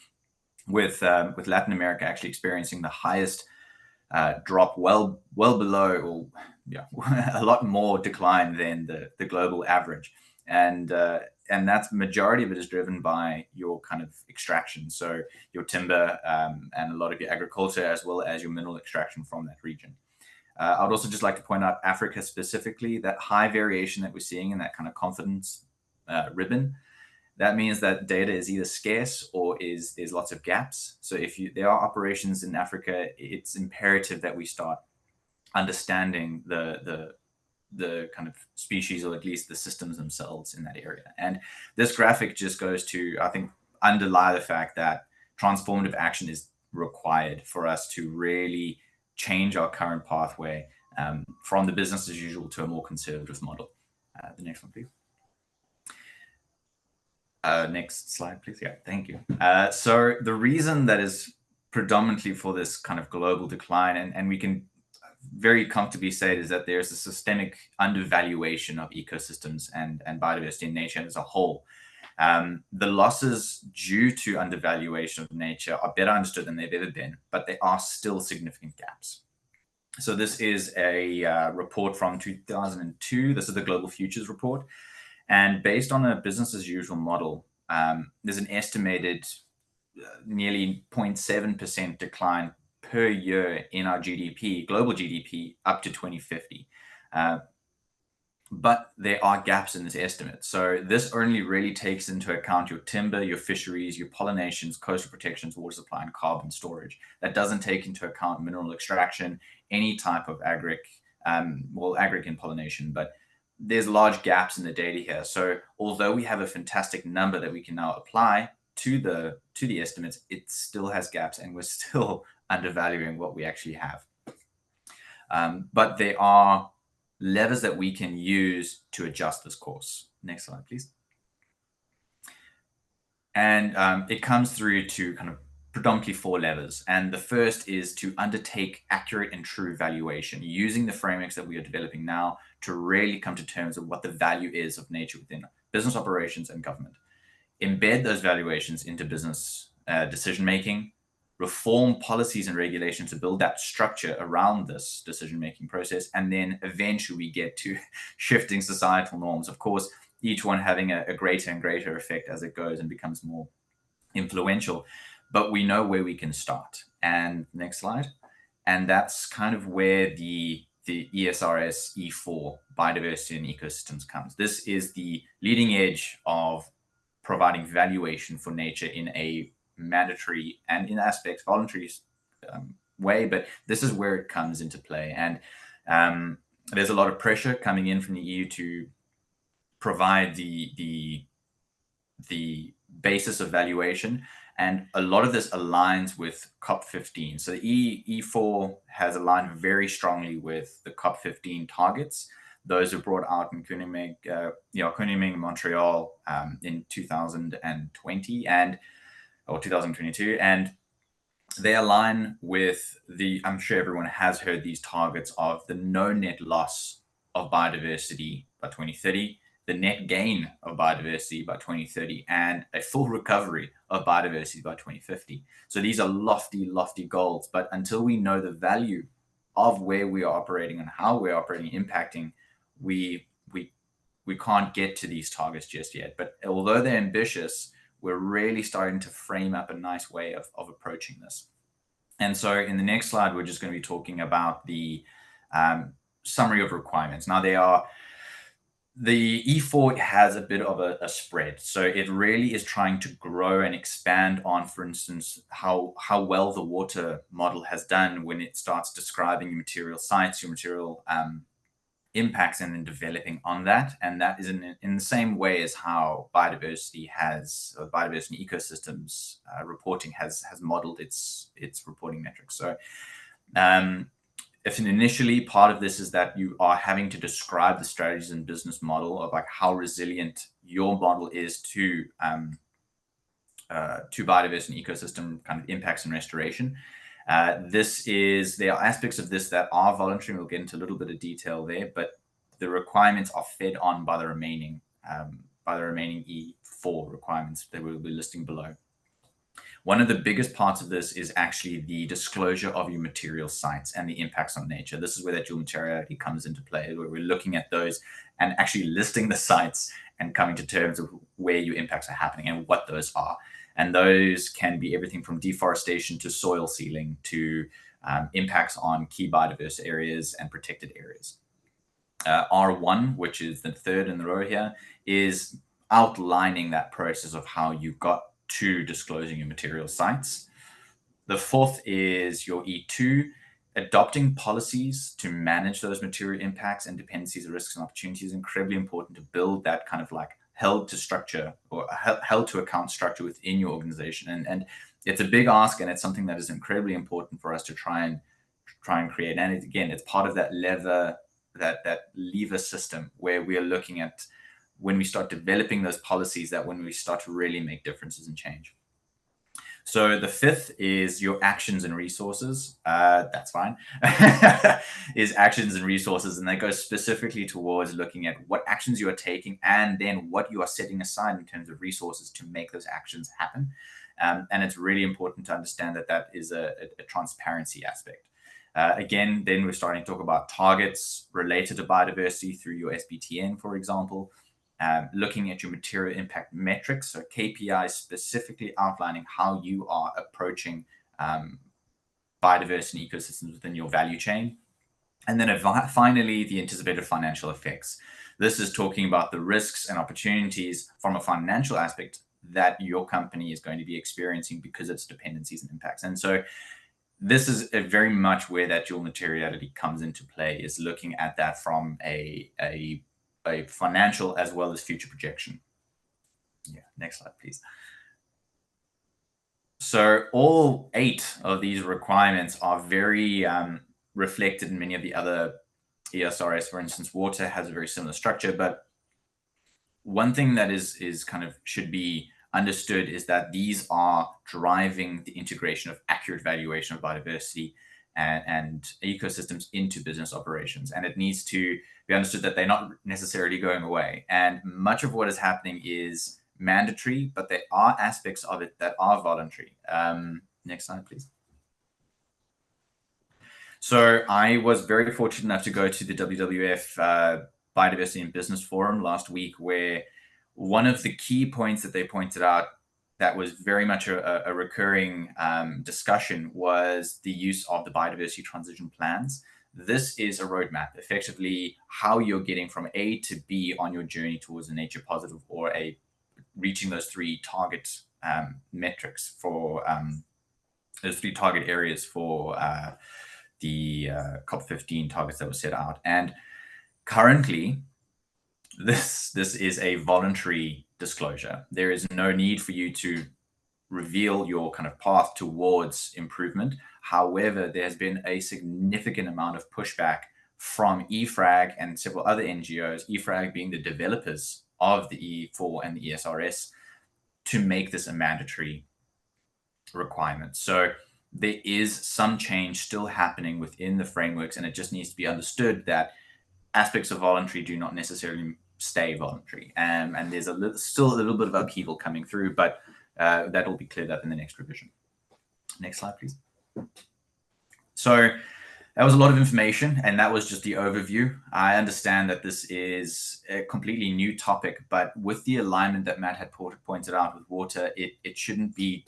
D: with Latin America actually experiencing the highest drop, well below, or yeah, a lot more decline than the global average. And that's majority of it is driven by your kind of extraction. So your timber and a lot of your agriculture, as well as your mineral extraction from that region. I would also just like to point out Africa specifically, that high variation that we're seeing in that kind of confidence ribbon. That means that data is either scarce or there's lots of gaps. So if there are operations in Africa, it's imperative that we start understanding the kind of species, or at least the systems themselves in that area. And this graphic just goes to, I think, underlie the fact that transformative action is required for us to really change our current pathway from the business as usual to a more conservative model. The next one, please. Next slide, please. Yeah, thank you. So the reason that is predominantly for this kind of global decline, and we can very comfortably say, is that there's a systemic undervaluation of ecosystems and biodiversity in nature as a whole. The losses due to undervaluation of nature are better understood than they've ever been, but there are still significant gaps. So this is a report from 2002. This is the Global Futures Report. And based on a business as usual model, there's an estimated nearly 0.7% decline per year in our GDP, global GDP, up to 2050. But there are gaps in this estimate. So this only really takes into account your timber, your fisheries, your pollinations, coastal protections, water supply, and carbon storage. That doesn't take into account mineral extraction, any type of agric and pollination, but there's large gaps in the data here. So although we have a fantastic number that we can now apply to the estimates, it still has gaps, and we're still undervaluing what we actually have. But there are levers that we can use to adjust this course. Next slide, please. And it comes through to kind of predominantly 4 levers. And the first is to undertake accurate and true valuation, using the frameworks that we are developing now to really come to terms with what the value is of nature within business operations and government. Embed those valuations into business decision-making, reform policies and regulations to build that structure around this decision-making process, and then eventually we get to shifting societal norms. Of course, each one having a greater and greater effect as it goes and becomes more influential, but we know where we can start. And next slide. And that's kind of where the ESRS E4, Biodiversity and Ecosystems, comes. This is the leading edge of providing valuation for nature in a mandatory and in aspects voluntary way, but this is where it comes into play. And there's a lot of pressure coming in from the EU to provide the basis of valuation, and a lot of this aligns with COP15. So the E4 has aligned very strongly with the COP15 targets. Those were brought out in Kunming, Montreal in 2020 or 2022, and they align with I'm sure everyone has heard these targets of the no net loss of biodiversity by 2030 the net gain of biodiversity by 2030 and a full recovery of biodiversity by 2050. So these are lofty, lofty goals. But until we know the value of where we are operating and how we're operating, impacting, we can't get to these targets just yet. But although they're ambitious, we're really starting to frame up a nice way of approaching this. And so in the next slide, we're just going to be talking about the summary of requirements. Now, the E4 has a bit of a spread. So it really is trying to grow and expand on, for instance, how well the water model has done when it starts describing your material sites, your material impacts, and then developing on that. And that is in the same way as how biodiversity ecosystems reporting has modeled its reporting metrics. So if initially part of this is that you are having to describe the strategies and business model of like how resilient your model is to biodiversity and ecosystem kind of impacts and restoration. There are aspects of this that are voluntary. We'll get into a little bit of detail there, but the requirements are fed on by the remaining E4 requirements that we'll be listing below. One of the biggest parts of this is actually the disclosure of your material sites and the impacts on nature. This is where that dual materiality comes into play, where we're looking at those and actually listing the sites and coming to terms of where your impacts are happening and what those are. And those can be everything from deforestation to soil sealing to impacts on key biodiverse areas and protected areas. R1, which is the third in the row here, is outlining that process of how you got to disclosing your material sites. The fourth is your E2, adopting policies to manage those material impacts and dependencies, risks, and opportunities is incredibly important to build that kind of like held to structure or held to account structure within your organization. And it's a big ask, and it's something that is incredibly important for us to try and create. And again, it's part of that lever system where we are looking at when we start developing those policies, that when we start to really make differences and change. So the fifth is your actions and resources. That's fine. Is actions and resources, and that goes specifically towards looking at what actions you are taking and then what you are setting aside in terms of resources to make those actions happen. And it's really important to understand that is a transparency aspect. Again, then we're starting to talk about targets related to biodiversity through your SBTN, for example. Looking at your material impact metrics, so KPIs specifically outlining how you are approaching biodiversity and ecosystems within your value chain. And then finally, the anticipated financial effects. This is talking about the risks and opportunities from a financial aspect that your company is going to be experiencing because of its dependencies and impacts. And so this is very much where that dual materiality comes into play, is looking at that from a financial as well as future projection. Yeah, next slide, please. So all 8 of these requirements are very reflected in many of the other ESRS. For instance, water has a very similar structure, but one thing that is kind of should be understood is that these are driving the integration of accurate valuation of biodiversity and ecosystems into business operations. And it needs to be understood that they're not necessarily going away. And much of what is happening is mandatory, but there are aspects of it that are voluntary. Next slide, please. So I was very fortunate enough to go to the WWF Biodiversity and Business Forum last week, where one of the key points that they pointed out that was very much a recurring discussion was the use of the biodiversity transition plans. This is a roadmap, effectively how you're getting from A to B on your journey towards a nature positive or reaching those 3 target metrics for those 3 target areas for the COP15 targets that were set out. And currently, this is a voluntary disclosure. There is no need for you to reveal your kind of path towards improvement. However, there's been a significant amount of pushback from EFRAG and several other NGOs, EFRAG being the developers of the E4 and the ESRS, to make this a mandatory requirement. So there is some change still happening within the frameworks, and it just needs to be understood that aspects of voluntary do not necessarily stay voluntary. And there's still a little bit of upheaval coming through, but that will be cleared up in the next revision. Next slide, please. So that was a lot of information, and that was just the overview. I understand that this is a completely new topic, but with the alignment that Matt had pointed out with water, it shouldn't be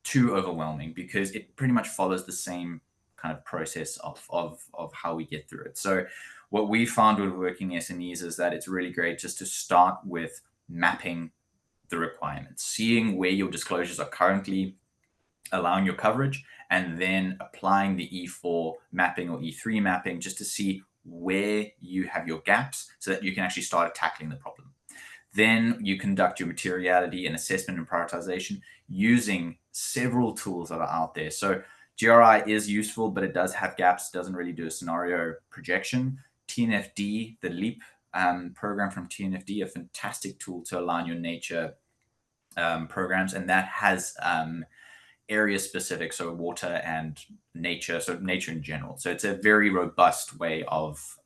D: too overwhelming, because it pretty much follows the same kind of process of how we get through it. So what we found with working SMEs is that it's really great just to start with mapping the requirements, seeing where your disclosures are currently allowing your coverage, and then applying the E4 mapping or E3 mapping just to see where you have your gaps so that you can actually start tackling the problem. Then you conduct your materiality and assessment and prioritization using several tools that are out there. So GRI is useful, but it does have gaps, doesn't really do a scenario projection. TNFD, the LEAP program from TNFD, a fantastic tool to align your nature programs, and that has area specific, so water and nature, so nature in general. So it's a very robust way of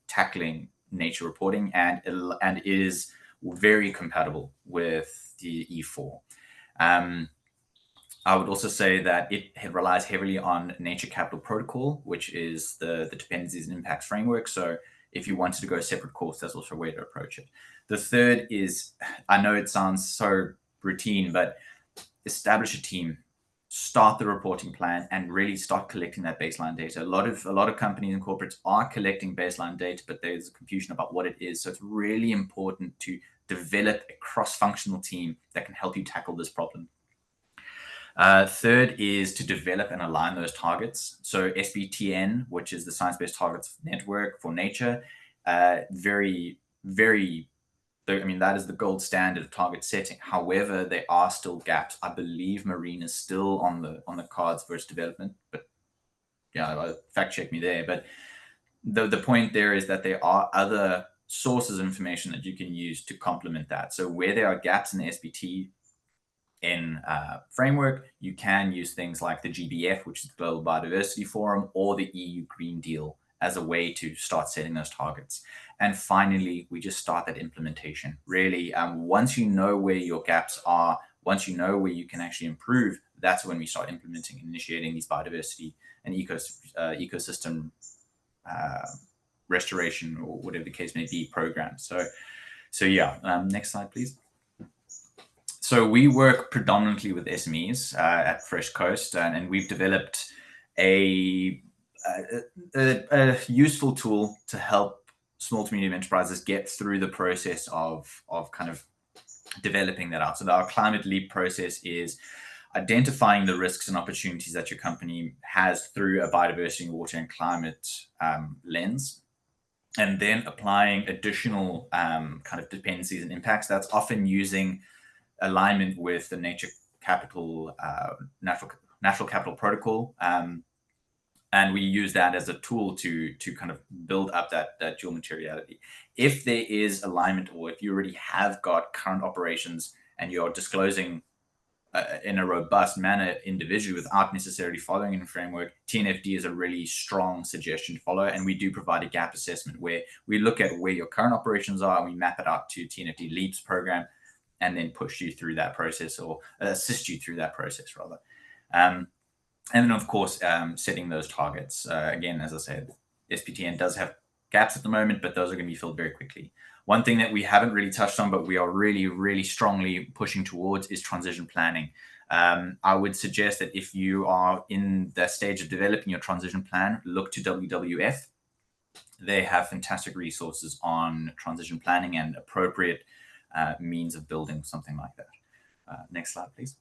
D: tackling nature reporting, and it is very compatible with the E4. I would also say that it relies heavily on Nature Capital Protocol, which is the dependencies and impacts framework. So if you wanted to go a separate course, that's also a way to approach it. The third is, I know it sounds so routine, but establish a team, start the reporting plan, and really start collecting that baseline data. A lot of companies and corporates are collecting baseline data, but there's confusion about what it is. So it's really important to develop a cross-functional team that can help you tackle this problem. Third is to develop and align those targets. So SBTN, which is the Science-Based Targets Network for nature, very, very, I mean, that is the gold standard of target setting. However, there are still gaps. I believe marine is still on the cards for its development, but yeah, fact check me there. But the point there is that there are other sources of information that you can use to complement that. So where there are gaps in the SBT framework, you can use things like the GBF, which is the Global Biodiversity Forum, or the EU Green Deal as a way to start setting those targets. And finally, we just start that implementation. Really, once you know where your gaps are, once you know where you can actually improve, that's when we start implementing and initiating these biodiversity and ecosystem restoration, or whatever the case may be, programs. So yeah, next slide, please. So we work predominantly with SMEs at Fresh Coast, and we've developed a useful tool to help small to medium enterprises get through the process of kind of developing that out. So our Climate Leap process is identifying the risks and opportunities that your company has through a biodiversity, water, and climate lens, and then applying additional kind of dependencies and impacts. That's often using alignment with the Natural Capital Protocol, and we use that as a tool to kind of build up that dual materiality. If there is alignment, or if you already have got current operations and you're disclosing in a robust manner individually without necessarily following in a framework, TNFD is a really strong suggestion to follow. And we do provide a gap assessment where we look at where your current operations are and we map it out to TNFD LEAPS program, and then push you through that process, or assist you through that process rather. And then of course, setting those targets. Again, as I said, SPTN does have gaps at the moment, but those are going to be filled very quickly. One thing that we haven't really touched on, but we are really, really strongly pushing towards, is transition planning. I would suggest that if you are in the stage of developing your transition plan, look to WWF. They have fantastic resources on transition planning and appropriate means of building something like that. Next slide, please.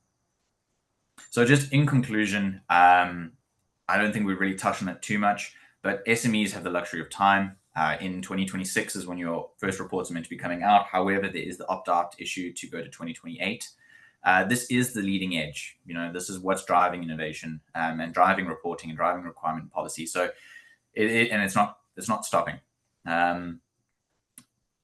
D: So just in conclusion, I don't think we really touched on it too much, but SMEs have the luxury of time. In 2026 is when your first reports are meant to be coming out. However, there is the opt-out issue to go to 2028. This is the leading edge. You know, this is what's driving innovation and driving reporting and driving requirement policy. So, it's not stopping.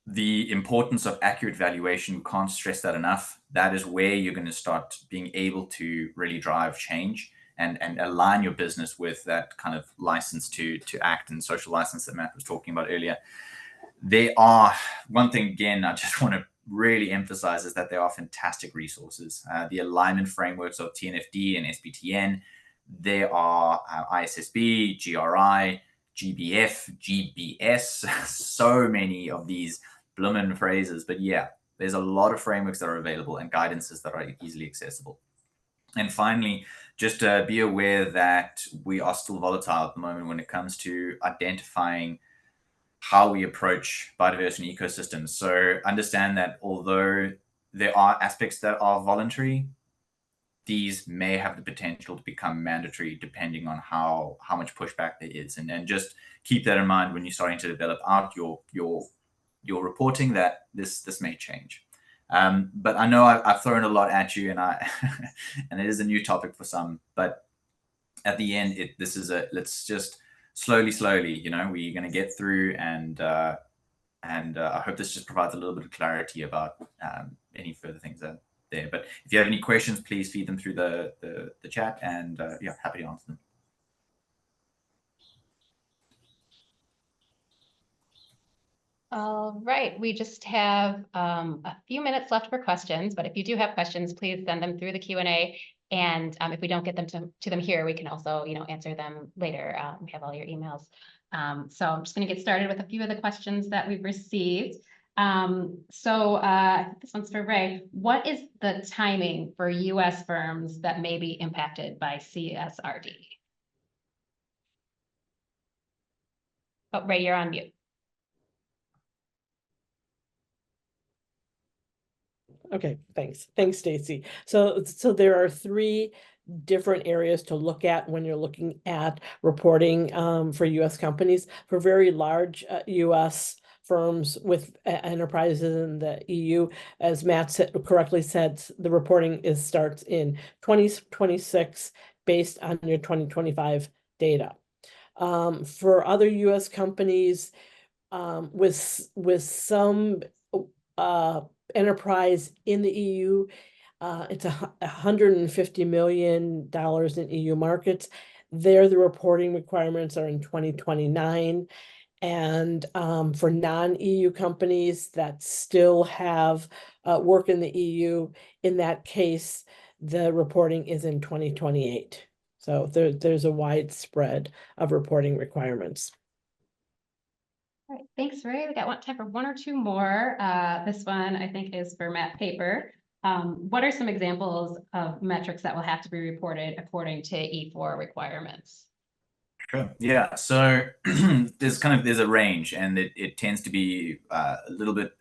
D: The importance of accurate valuation, can't stress that enough. That is where you're going to start being able to really drive change and align your business with that kind of license to act and social license that Matt was talking about earlier. They are, one thing again, I just want to really emphasize is that they are fantastic resources. The alignment frameworks of TNFD and SBTN, they are ISSB, GRI, GBF, GBS, so many of these bloomin' phrases. But yeah, there's a lot of frameworks that are available and guidances that are easily accessible. And finally, just be aware that we are still volatile at the moment when it comes to identifying how we approach biodiversity and ecosystems. So understand that although there are aspects that are voluntary, these may have the potential to become mandatory depending on how much pushback there is. And just keep that in mind when you're starting to develop out your reporting, that this may change. But I know I've thrown a lot at you, and and it is a new topic for some. But at the end, let's just slowly, we're going to get through, and I hope this just provides a little bit of clarity about any further things there. But if you have any questions, please feed them through the chat, and yeah, happy to answer them.
A: All right, we just have a few minutes left for questions, but if you do have questions, please send them through the Q&A. And if we don't get them to them here, we can also, answer them later. We have all your emails. So I'm just going to get started with a few of the questions that we've received. I think this one's for Ray. What is the timing for U.S. firms that may be impacted by CSRD? Oh, Ray, you're on mute.
B: Okay, thanks. Thanks, Stacy. So there are 3 different areas to look at when you're looking at reporting for U.S. companies. For very large U.S. firms with enterprises in the EU, as Matt correctly said, the reporting starts in 2026 based on your 2025 data. For other U.S. companies with some enterprise in the EU, it's $150 million in EU markets. There, the reporting requirements are in 2029. And for non-EU companies that still have work in the EU, in that case, the reporting is in 2028. So there's a wide spread of reporting requirements.
A: All right, thanks, Ray. We got time for 1 or 2 more. This one, I think, is for Matt Paper. What are some examples of metrics that will have to be reported according to E4 requirements?
D: Sure. Yeah. So there's a range, and it tends to be a little bit.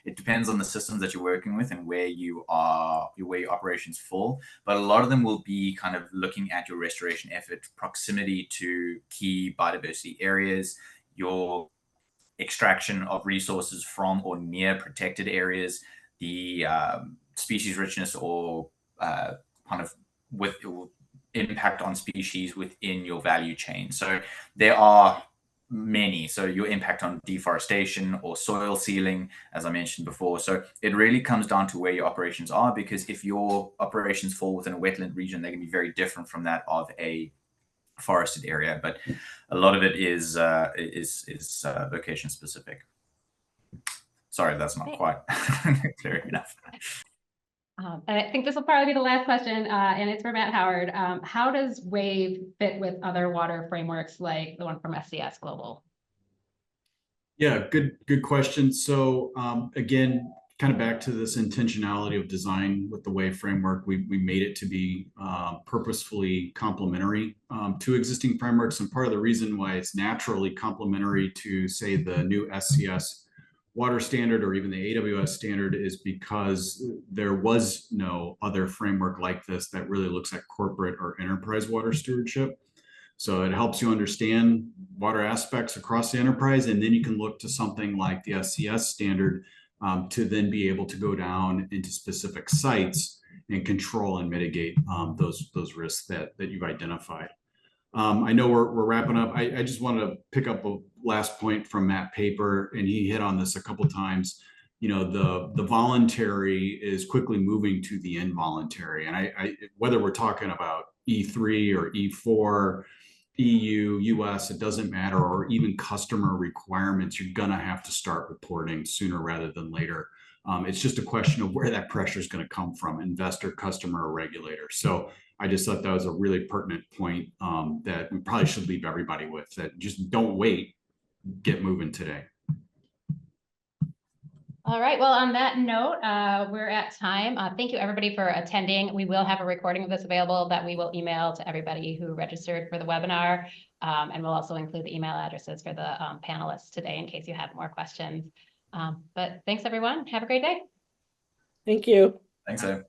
D: It depends on the systems that you're working with and where your operations fall. But a lot of them will be kind of looking at your restoration effort, proximity to key biodiversity areas, your extraction of resources from or near protected areas, the species richness or kind of with impact on species within your value chain. So there are many. So your impact on deforestation or soil sealing, as I mentioned before. So it really comes down to where your operations are, because if your operations fall within a wetland region, they can be very different from that of a forested area. But a lot of it is location specific. Sorry, that's not quite clear enough.
A: I think this will probably be the last question, and it's for Matt Howard. How does WAVE fit with other water frameworks like the one from SCS Global?
C: Yeah, good question. So again, kind of back to this intentionality of design with the WAVE framework, we made it to be purposefully complementary to existing frameworks. And part of the reason why it's naturally complementary to, say, the new SCS water standard or even the AWS standard is because there was no other framework like this that really looks at corporate or enterprise water stewardship. So it helps you understand water aspects across the enterprise, and then you can look to something like the SCS standard to then be able to go down into specific sites and control and mitigate those risks that you've identified. I know we're wrapping up. I just wanted to pick up a last point from Matt Paper, and he hit on this a couple of times. The voluntary is quickly moving to the involuntary, and I whether we're talking about E3 or E4, EU, US, it doesn't matter, or even customer requirements, you're going to have to start reporting sooner rather than later. It's just a question of where that pressure is going to come from, investor, customer, or regulator. So I just thought that was a really pertinent point that we probably should leave everybody with, that just don't wait, get moving today.
A: All right, well, on that note, we're at time. Thank you, everybody, for attending. We will have a recording of this available that we will email to everybody who registered for the webinar. And we'll also include the email addresses for the panelists today in case you have more questions. But thanks, everyone. Have a great day.
B: Thank you.
D: Thanks, Ed.